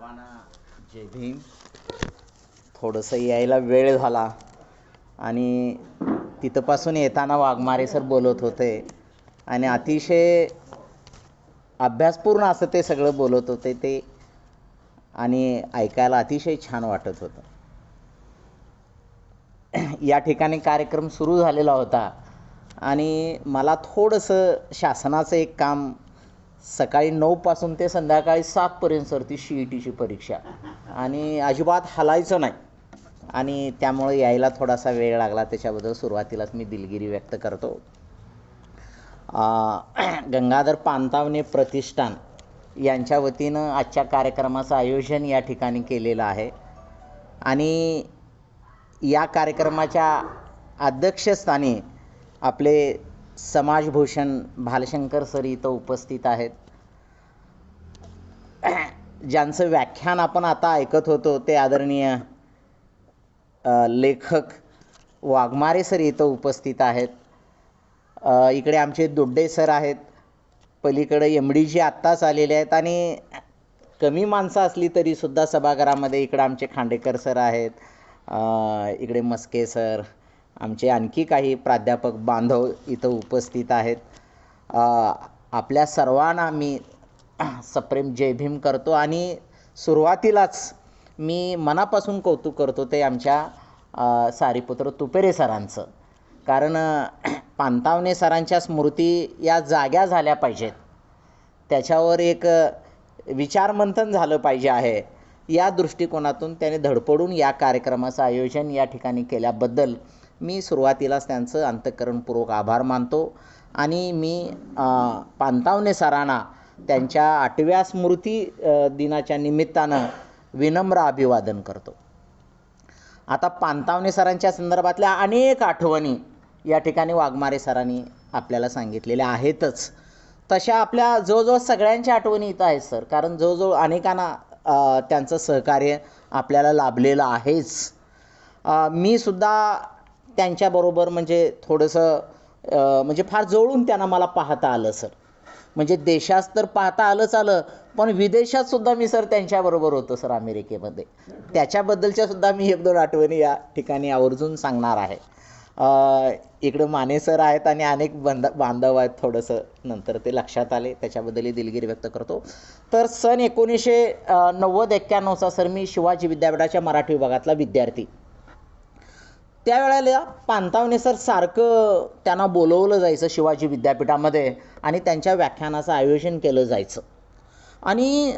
सर्वांना जय भीम. थोडंसं यायला वेळ झाला आणि तिथपासून येताना वाघमारे सर बोलत होते आणि अतिशय अभ्यासपूर्ण असं ते सगळं बोलत होते ते आणि ऐकायला अतिशय छान वाटत होतं. या ठिकाणी कार्यक्रम सुरू झालेला होता आणि मला थोडंसं शासनाचं एक काम सकाळी 9 पासून ते संध्याकाळी 7 पर्यंत सर ती CETची परीक्षा आणि अजिबात हलायचं नाही आणि त्यामुळे यायला थोडासा वेळ लागला. त्याच्याबद्दल सुरुवातीलाच मी दिलगिरी व्यक्त करतो. गंगाधर पानतावणे प्रतिष्ठान यांच्या वतीनं आजच्या कार्यक्रमाचं आयोजन या ठिकाणी केलेलं आहे आणि या कार्यक्रमाच्या अध्यक्षस्थानी आपले समाजभूषण भालशंकर सर इथं उपस्थित आहेत. ज्यांचं व्याख्यान आपण आता ऐकत होतो ते आदरणीय लेखक वाघमारे सर इथं उपस्थित आहेत. इकडे आमचे दोड्डे सर आहेत. पलीकडे MD आत्ताच आलेले आहेत आणि कमी माणसं असली तरीसुद्धा सभागृहामध्ये इकडे आमचे खांडेकर सर आहेत. इकडे मस्के सर, आमचे आणखी काही प्राध्यापक बांधव इथं उपस्थित आहेत. आपल्या सर्वांना मी सप्रेम जय भीम करतो आणि सुरुवातीलाच मी मनापासून कौतुक करतो ते आमच्या सारीपुत्र तुपेरे सरांचं. कारण पानतावणे सरांच्या स्मृती या जाग्या झाल्या पाहिजेत, त्याच्यावर एक विचारमंथन झालं पाहिजे आहे. या दृष्टिकोनातून त्याने धडपडून या कार्यक्रमाचं आयोजन या ठिकाणी केल्याबद्दल मी सुरुवातीलाच त्यांचं अंतःकरणपूर्वक आभार मानतो आणि मी पानतावणे सरांना त्यांच्या 8व्या स्मृती दिनाच्या निमित्तानं विनम्र अभिवादन करतो. आता पानतावणे सरांच्या संदर्भातल्या अनेक आठवणी या ठिकाणी वाघमारे सरांनी आपल्याला सांगितलेल्या आहेतच. तशा आपल्या जवळजवळ सगळ्यांच्या आठवणी इथं आहेत सर, कारण जवळजवळ अनेकांना त्यांचं सहकार्य आपल्याला लाभलेलं आहेच. मी सुद्धा त्यांच्याबरोबर म्हणजे थोडंसं म्हणजे फार जवळून त्यांना मला पाहता आलं सर. म्हणजे देशात तर पाहता आलं पण विदेशात सुद्धा मी सर त्यांच्याबरोबर होतो सर, अमेरिकेमध्ये. त्याच्याबद्दलच्या सुद्धा मी 1-2 आठवणी या ठिकाणी आवर्जून सांगणार आहे. इकडं माने सर आहेत आणि अनेक बांधव आहेत, थोडंसं नंतर ते लक्षात आले, त्याच्याबद्दलही दिलगिरी व्यक्त करतो. तर सन 1990-91चा सर मी शिवाजी विद्यापीठाच्या मराठी विभागातला विद्यार्थी. त्यावेळेला पानतावणे सर सारखं त्यांना बोलवलं जायचं शिवाजी विद्यापीठामध्ये आणि त्यांच्या व्याख्यानाचं आयोजन केलं जायचं. आणि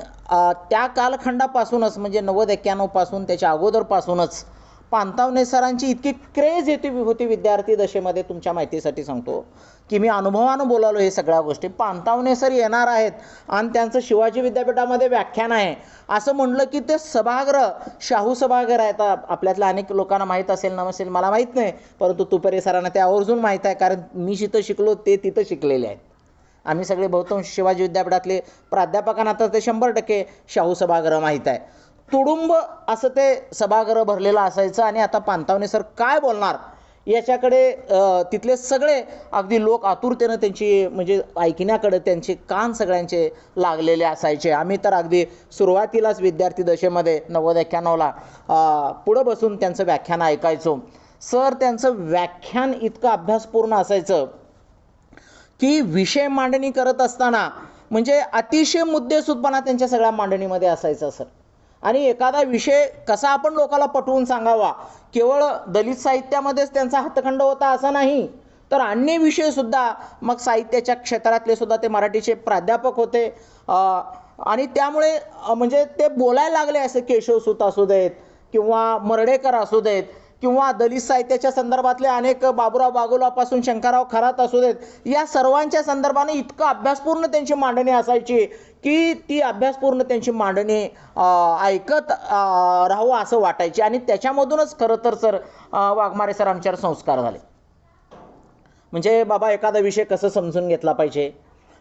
त्या कालखंडापासूनच म्हणजे 90-91 पासून त्याच्या अगोदरपासूनच पानतावणे सरांची इतकी क्रेज होती विद्यार्थी दशेमध्ये. तुमच्या माहितीसाठी सांगतो की मी अनुभवानं बोलालो हे सगळ्या गोष्टी. पानतावणे सर येणार आहेत आणि त्यांचं शिवाजी विद्यापीठामध्ये व्याख्यान आहे असं म्हणलं की ते सभागृह शाहू सभागृह आहे. आता आपल्यातल्या अनेक लोकांना माहीत असेल नसेल मला माहीत नाही, परंतु तुपेरे सरांना ते आवर्जून माहीत आहे, कारण मी जिथं शिकलो ते तिथं शिकलेले आहेत. आम्ही सगळे बहुतांश शिवाजी विद्यापीठातले प्राध्यापकांना तर ते 100% शाहू सभागृह माहीत आहे. तुडुंब असं ते सभागृह भरलेलं असायचं आणि आता पानतावणे सर काय बोलणार याच्याकडे तिथले सगळे अगदी लोक आतुरतेनं त्यांची म्हणजे ऐकण्याकडे त्यांचे कान सगळ्यांचे लागलेले असायचे. आम्ही तर अगदी सुरुवातीलाच विद्यार्थी दशेमध्ये 90-91ला पुढं बसून त्यांचं व्याख्यान ऐकायचो. सर त्यांचं व्याख्यान इतकं अभ्यासपूर्ण असायचं की विषय मांडणी करत असताना म्हणजे अतिशय मुद्देसूदपणा त्यांच्या सगळ्या मांडणीमध्ये असायचा सर. आणि एखादा विषय कसा आपण लोकांना पटवून सांगावा, केवळ दलित साहित्यामध्येच त्यांचा हातखंड होता असं नाही, तर अन्य विषयसुद्धा मग साहित्याच्या क्षेत्रातले सुद्धा ते मराठीचे प्राध्यापक होते आणि त्यामुळे म्हणजे ते बोलायला लागले. असं केशवसूत असू देत किंवा मर्ढेकर असू देत किंवा दलित साहित्याच्या संदर्भातले अनेक बाबुराव बागुलापासून शंकरराव खरात असू देत, या सर्वांच्या संदर्भाने इतकं अभ्यासपूर्ण त्यांची मांडणी असायची की ती अभ्यासपूर्ण त्यांची मांडणी ऐकत राहावं असं वाटायची. आणि त्याच्यामधूनच खरं तर सर वाघमारे सर आमच्यावर संस्कार झाले. म्हणजे बाबा एखादा विषय कसं समजून घेतला पाहिजे,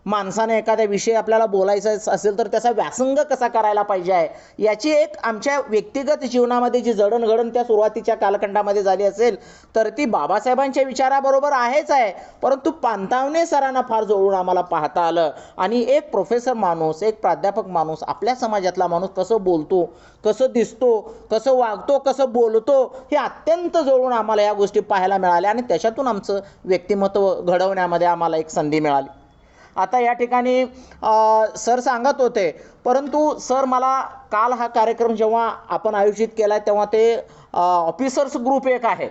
माणसाने एखाद्या विषयी आपल्याला बोलायचा असेल तर त्याचा व्यासंग कसा करायला पाहिजे आहे याची एक आमच्या व्यक्तिगत जीवनामध्ये जी जडणघडण त्या सुरुवातीच्या कालखंडामध्ये झाली असेल तर ती बाबासाहेबांच्या विचाराबरोबर आहेच आहे, परंतु पानतावणे सरांना फार जवळून आम्हाला पाहता आलं. आणि एक प्रोफेसर माणूस, एक प्राध्यापक माणूस, आपल्या समाजातला माणूस कसं बोलतो, कसं दिसतो, कसं वागतो, कसं बोलतो, हे अत्यंत जवळून आम्हाला या गोष्टी पाहायला मिळाल्या आणि त्याच्यातून आमचं व्यक्तिमत्व घडवण्यामध्ये आम्हाला एक संधी मिळाली. आता या ठिकाणी सर सांगत होते, परंतु सर मला काल हा कार्यक्रम जेव्हा आपण आयोजित केला तेव्हा ते ऑफिसर्स ग्रुप एक आहे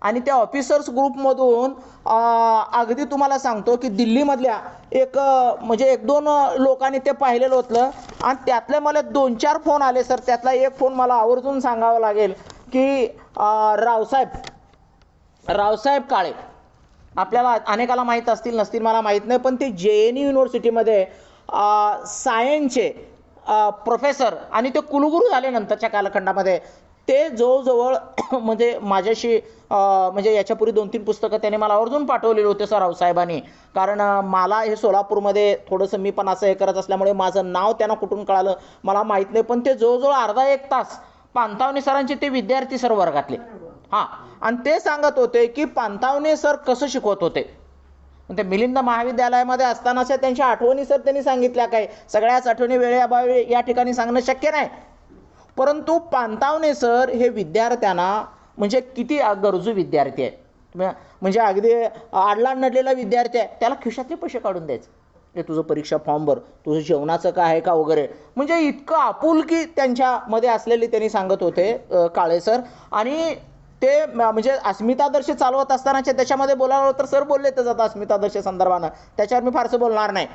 आणि त्या ऑफिसर्स ग्रुपमधून अगदी तुम्हाला सांगतो की दिल्लीमधल्या म्हणजे 1-2 लोकांनी ते पाहिलेलं होतं आणि त्यातले मला 2-4 फोन आले सर. त्यातला एक फोन मला आवर्जून सांगावा लागेल की रावसाहेब काळे आपल्याला अनेकाला माहीत असतील नसतील मला माहीत नाही, पण ते JNU युनिव्हर्सिटीमध्ये सायन्सचे प्रोफेसर आणि ते कुलगुरू झाले नंतरच्या कालखंडामध्ये. ते जवळजवळ म्हणजे माझ्याशी म्हणजे याच्यापूर्वी 2-3 पुस्तकं त्याने मला आवर्जून पाठवलेली होते सर रावसाहेबांनी. कारण मला हे सोलापूरमध्ये थोडंसं मी पण असं हे करत असल्यामुळे माझं नाव त्यांना कुठून कळालं मला माहीत नाही, पण ते जवळजवळ अर्धा-1 तास पानतावणे सरांचे ते विद्यार्थी सर वर्गातले आणि ते सांगत होते की पानतावणे सर कसं शिकवत होते. ते मिलिंद महाविद्यालयामध्ये असतानाच्या त्यांच्या आठवणी सर त्यांनी सांगितल्या. काय सगळ्याच आठवणी वेळेअभावी या ठिकाणी सांगणं शक्य नाही, परंतु पानतावणे सर हे विद्यार्थ्यांना म्हणजे किती गरजू विद्यार्थी आहे, म्हणजे अगदी आडला नडलेला विद्यार्थी आहे त्याला खिशातले पैसे काढून द्यायचे, हे तुझं परीक्षा फॉर्म भर, तुझं जेवणाचं काय आहे का वगैरे, म्हणजे इतकं आपुलकी त्यांच्यामध्ये असलेली त्यांनी सांगत होते काळे सर. आणि ते म्हणजे अस्मितादर्श चालवत असतानाच्या त्याच्यामध्ये बोलावं तर सर बोलले तर जातं अस्मितादर्श संदर्भानं, त्याच्यावर मी फारसं बोलणार नाही.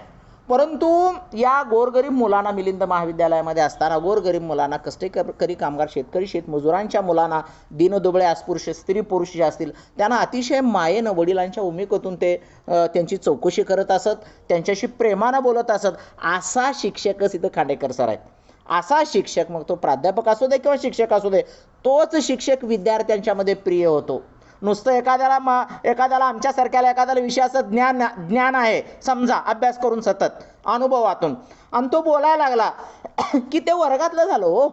परंतु या गोरगरीब मुलांना मिलिंद महाविद्यालयामध्ये असताना गोरगरीब मुलांना, कष्टकरी कामगार, शेतकरी, शेतमजुरांच्या मुलांना, दीनदुबळे अस्पृश्य स्त्री पुरुष जे असतील त्यांना अतिशय मायेनं वडिलांच्या उमिकतून ते त्यांची चौकशी करत असत, त्यांच्याशी प्रेमानं बोलत असत. असा शिक्षकच इथं खांडेकर सर आहेत. असा शिक्षक, मग तो प्राध्यापक असू दे किंवा शिक्षक असू दे, तोच शिक्षक विद्यार्थ्यांच्यामध्ये प्रिय होतो. नुसतं एखाद्याला आमच्यासारख्याला एखाद्याला विषयाचं ज्ञान आहे समजा अभ्यास करून सतत अनुभवातून आणि तो बोलायला लागला की ते वर्गातलं झालं हो,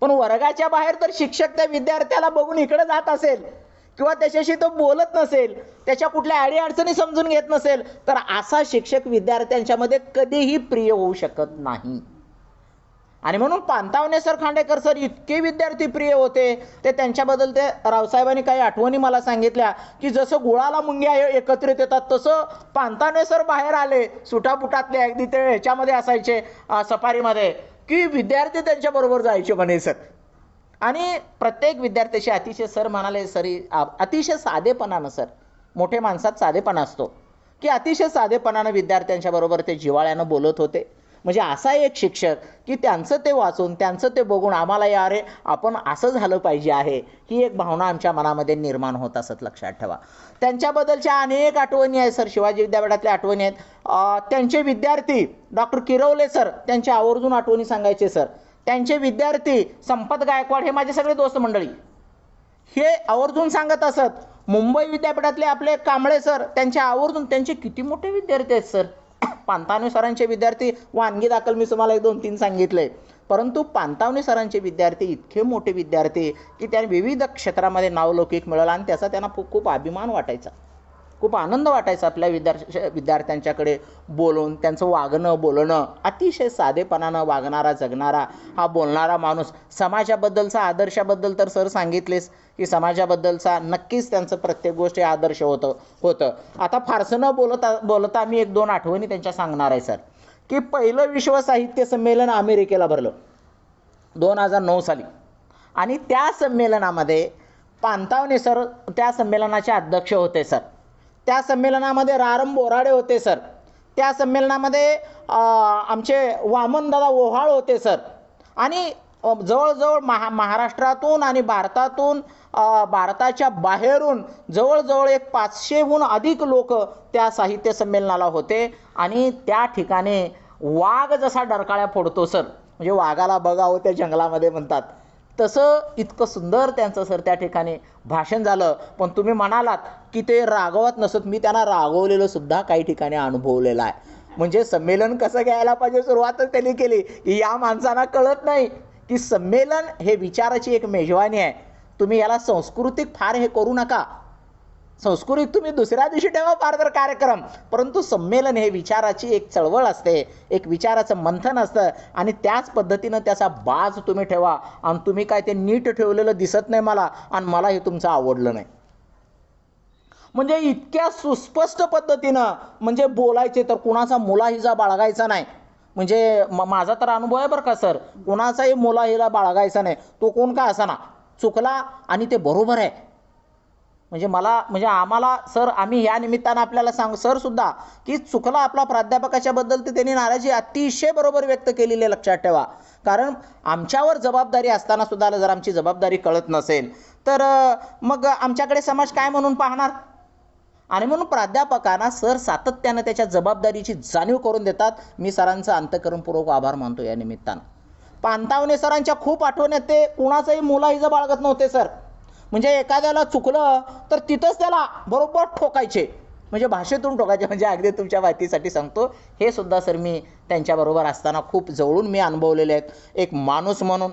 पण वर्गाच्या बाहेर तर शिक्षक त्या विद्यार्थ्याला बघून इकडे जात असेल किंवा त्याच्याशी तो बोलत नसेल, त्याच्या कुठल्या अडीअडचणी समजून घेत नसेल, तर असा शिक्षक विद्यार्थ्यांच्यामध्ये कधीही प्रिय होऊ शकत नाही. आणि म्हणून पानतावणे सर, खांडेकर सर इतके विद्यार्थी प्रिय होते. ते त्यांच्याबद्दल ते रावसाहेबांनी काही आठवणी मला सांगितल्या की जसं गुळाला मुंग्या एकत्रित येतात तसं पानतावणे सर बाहेर आले सुटापुटातले, अगदी ते ह्याच्यामध्ये असायचे सफारीमध्ये, की विद्यार्थी त्यांच्याबरोबर जायचे म्हणे सर. आणि प्रत्येक विद्यार्थ्याशी अतिशय सर म्हणाले सरी अतिशय साधेपणानं, सर मोठे माणसात साधेपणा असतो, की अतिशय साधेपणानं विद्यार्थ्यांच्या बरोबर ते जिव्हाळ्यानं बोलत होते. म्हणजे असा एक शिक्षक की त्यांचं ते वाचून, त्यांचं ते बघून आम्हाला अरे आपण असं झालं पाहिजे आहे ही एक भावना आमच्या मनामध्ये निर्माण होत असत. लक्षात ठेवा, त्यांच्याबद्दलच्या अनेक आठवणी आहेत सर, शिवाजी विद्यापीठातल्या आठवणी आहेत. त्यांचे विद्यार्थी डॉक्टर किरवले सर, त्यांच्या आवर्जून आठवणी सांगायचे सर. त्यांचे विद्यार्थी संपत गायकवाड, हे माझे सगळे दोस्त मंडळी, हे आवर्जून सांगत असत. मुंबई विद्यापीठातले आपले कांबळे सर, त्यांच्या आवर्जून, त्यांचे किती मोठे विद्यार्थी आहेत सर. पानतावणे सरांचे विद्यार्थी वानगी दाखल मी तुम्हाला 1-2-3 सांगितले, परंतु पानतावणे सरांचे विद्यार्थी इतके मोठे विद्यार्थी की त्यांनी विविध क्षेत्रामध्ये नावलौकिक मिळवला आणि त्याचा त्यांना खूप अभिमान वाटायचा, खूप आनंद वाटायचा. आपल्या विद्यार्थ्यांच्याकडे बोलून त्यांचं वागणं बोलणं, अतिशय साधेपणानं वागणारा, जगणारा, हा बोलणारा माणूस. समाजाबद्दलचा आदर्शाबद्दल तर सर सांगितलेच की समाजाबद्दलचा नक्कीच त्यांचं प्रत्येक गोष्टी आदर्श होतं. आता फारसं न बोलता मी 1-2 आठवणी त्यांच्या सांगणार आहे सर. की पहिलं विश्व साहित्य संमेलन अमेरिकेला भरलं 2009 साली आणि त्या संमेलनामध्ये पानतावणे सर त्या संमेलनाचे अध्यक्ष होते सर. त्या संमेलनामध्ये रारम बोराडे होते सर. त्या संमेलनामध्ये आमचे वामनदादा ओहाळ होते सर. आणि जवळजवळ महाराष्ट्रातून आणि भारताच्या बाहेरून जवळजवळ एक 500हून अधिक लोक त्या साहित्य संमेलनाला होते. आणि त्या ठिकाणी वाघ जसा डरकाळ्या फोडतो सर, म्हणजे वाघाला बघावं त्या जंगलामध्ये म्हणतात, तसं इतकं सुंदर त्यांचं सर त्या ठिकाणी भाषण झालं. पण तुम्ही म्हणालात की ते रागवत नसत, मी त्यांना रागवलेलं सुद्धा काही ठिकाणी अनुभवलेलं आहे. म्हणजे संमेलन कसं घ्यायला पाहिजे सुरुवातच त्यांनी केली की या माणसांना कळत नाही की संमेलन हे विचाराची एक मेजवानी आहे. तुम्ही याला सांस्कृतिक फार हे करू नका, संस्कृतिक तुम्ही दुसऱ्या दिवशी ठेवा फार तर कार्यक्रम, परंतु संमेलन हे विचाराची एक चळवळ असते, एक विचाराचं मंथन असतं आणि त्याच पद्धतीनं त्याचा बाज तुम्ही ठेवा. आणि तुम्ही काय ते नीट ठेवलेलं दिसत नाही मला आणि मला हे तुमचं आवडलं नाही, म्हणजे इतक्या सुस्पष्ट पद्धतीनं म्हणजे बोलायचे तर कुणाचा मुलाहिजा बाळगायचा नाही. म्हणजे माझा तर अनुभव आहे बरं का सर, कुणाचाही मुलाहिजा बाळगायचा नाही, तो कोण का असाना चुकला आणि ते बरोबर आहे. म्हणजे आम्हाला सर, आम्ही ह्या निमित्तानं आपल्याला सर सुद्धा की चुकला आपला प्राध्यापकाच्या बद्दल, तर त्यांनी नाराजी अतिशय बरोबर व्यक्त केलेली आहे, लक्षात ठेवा. कारण आमच्यावर जबाबदारी असताना सुद्धा जर आमची जबाबदारी कळत नसेल तर मग आमच्याकडे समाज काय म्हणून पाहणार. आणि म्हणून प्राध्यापकांना सर सातत्यानं त्याच्या जबाबदारीची जाणीव करून देतात. मी सरांचं अंतःकरणपूर्वक आभार मानतो या निमित्तानं. पानतावणे सरांच्या खूप आठवण येते, कुणाचंही मुलाहिजा बाळगत नव्हते सर. म्हणजे एखाद्याला चुकलं तर तिथंच त्याला बरोबर ठोकायचे, म्हणजे भाषेतून ठोकायचे. म्हणजे अगदी तुमच्या माहितीसाठी सांगतो, हे सुद्धा सर मी त्यांच्याबरोबर असताना खूप जवळून मी अनुभवलेले आहेत. एक माणूस म्हणून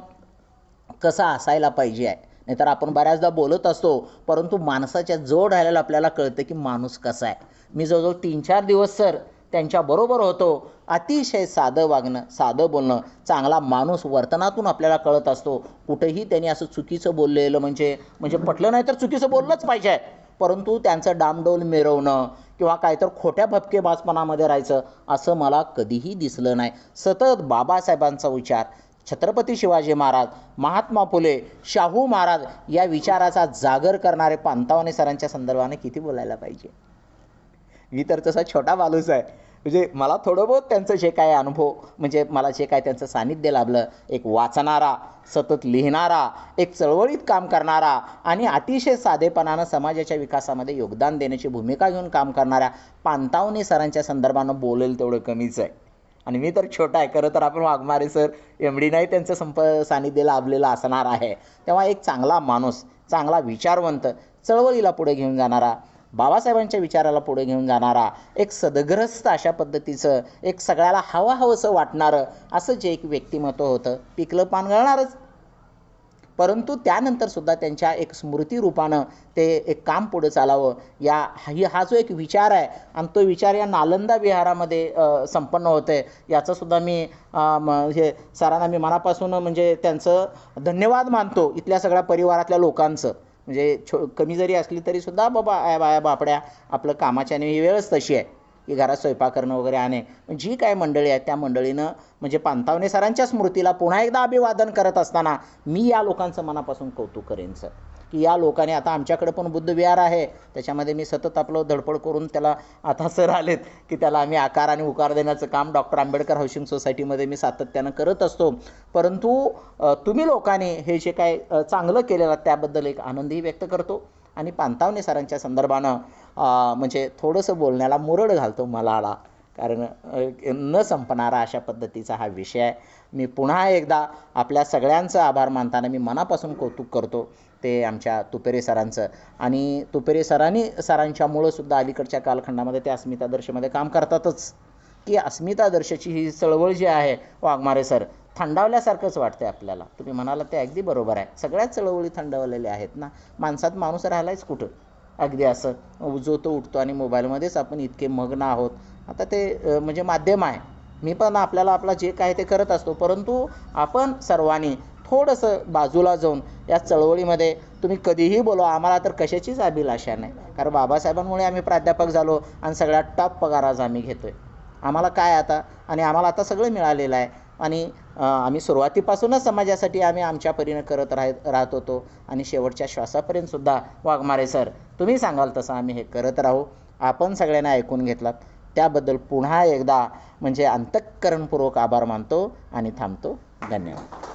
कसा असायला पाहिजे आहे. नाहीतर आपण बऱ्याचदा बोलत असतो, परंतु माणसाच्या जवळ राहिलेलं आपल्याला कळतं की माणूस कसा आहे. मी जवळजवळ 3-4 दिवस सर त्यांच्याबरोबर होतो. अतिशय साधं वागणं, साधं बोलणं, चांगला माणूस वर्तनातून आपल्याला कळत असतो. कुठेही त्यांनी असं चुकीचं बोललेलं म्हणजे पटलं नाही तर चुकीचं बोललंच पाहिजे, परंतु त्यांचं डामडौल मिरवणं किंवा काहीतर खोट्या भपकेबाजपणामध्ये राहायचं असं मला कधीही दिसलं नाही. सतत बाबासाहेबांचा विचार, छत्रपती शिवाजी महाराज, महात्मा फुले, शाहू महाराज या विचाराचा जागर करणारे पानतावणे सरांच्या संदर्भाने किती बोलायला पाहिजे. मी तर तसा छोटा माणूस आहे, म्हणजे मला थोडं बहुत त्यांचं जे काय अनुभव, म्हणजे मला जे काय त्यांचं सानिध्य लाभलं, एक वाचणारा, सतत लिहिणारा, एक चळवळीत काम करणारा आणि अतिशय साधेपणानं समाजाच्या विकासामध्ये योगदान देण्याची भूमिका घेऊन काम करणाऱ्या पानतावणे सरांच्या संदर्भानं बोलेल तेवढं कमीच आहे. आणि मी तर छोटा आहे, खरं तर आपण वाघमारे सर एमडी नाही त्यांचं सानिध्य लाभलेलं असणार आहे. तेव्हा एक चांगला माणूस, चांगला विचारवंत, चळवळीला पुढे घेऊन जाणारा, बाबासाहेबांच्या विचाराला पुढे घेऊन जाणारा, एक सदग्रस्त अशा पद्धतीचं, एक सगळ्याला हवंसं वाटणारं असं जे एक व्यक्तिमत्व होतं, पिकलं पान गळणारच. परंतु त्यानंतर सुद्धा त्यांच्या एक स्मृतिरूपानं ते एक काम पुढे चालावं, हा जो एक विचार आहे आणि तो विचार या नालंदा विहारामध्ये संपन्न होतं आहे, याचंसुद्धा मी हे सरांना मी मनापासून म्हणजे त्यांचं धन्यवाद मानतो. इथल्या सगळ्या परिवारातल्या लोकांचं, म्हणजे कमी जरी असली तरीसुद्धा बाबा बाया बापड्या, आपलं कामाच्या आणि ही वेळच तशी आहे की घरात स्वयंपाक करणं वगैरे आहे. जी काय मंडळी आहे त्या मंडळीनं म्हणजे पानतावणे सरांच्या स्मृतीला पुन्हा एकदा अभिवादन करत असताना मी या लोकांचं मनापासून कौतुक करेन सर, की या लोकांनी आता आमच्याकडे पण बुद्धविहार आहे, त्याच्यामध्ये मी सतत आपलं धडपड करून त्याला आता सर आलेत की त्याला आम्ही आकार आणि उकार देण्याचं काम डॉक्टर आंबेडकर हाऊसिंग सोसायटीमध्ये मी सातत्यानं करत असतो. परंतु तुम्ही लोकांनी हे जे काय चांगलं केलेलं त्याबद्दल एक आनंदही व्यक्त करतो. आणि पानतावणे सरांच्या संदर्भानं म्हणजे थोडंसं बोलण्याला मुरड घालतो मला, कारण न संपणारा अशा पद्धतीचा हा विषय आहे. मी पुन्हा एकदा आपल्या सगळ्यांचं आभार मानताना मी मनापासून कौतुक करतो ते आमच्या तुपेरे सरांचं. आणि तुपेरे सरांच्यामुळं सुद्धा अलीकडच्या कालखंडामध्ये ते अस्मितादर्शमध्ये काम करतातच, की अस्मितादर्शाची ही चळवळ जी आहे वाघमारे सर, थंडावल्यासारखंच वाटतं आपल्याला. तुम्ही म्हणाला ते अगदी बरोबर आहे, सगळ्याच चळवळी थंडावलेल्या आहेत ना. माणसात माणूस राहिलायच कुठं, अगदी असं उजवतो उठतो आणि मोबाईलमध्येच आपण इतके मग्न आहोत. आता ते म्हणजे माध्यम आहे, मी पण आपला जे काय ते करत असतो, परंतु आपण सर्वांनी थोडंसं बाजूला जाऊन या चळवळीमध्ये तुम्ही कधीही बोलवा, आम्हाला तर कशाचीच अभिलाषा नाही. कारण बाबासाहेबांमुळे आम्ही प्राध्यापक झालो आणि सगळ्यात टॉप पगार आज आम्ही घेतो आहे. आम्हाला काय आता, आणि आम्हाला आता सगळं मिळालेलं आहे. आणि आम्ही सुरुवातीपासूनच समाजासाठी आम्ही आमच्या परीनं करत राहत होतो आणि शेवटच्या श्वासापर्यंतसुद्धा वाघमारे सर तुम्ही सांगाल तसं आम्ही हे करत राहू. आपण सगळ्यांना ऐकून घेतलात त्याबद्दल पुन्हा एकदा म्हणजे अंतःकरणपूर्वक आभार मानतो आणि थांबतो. धन्यवाद.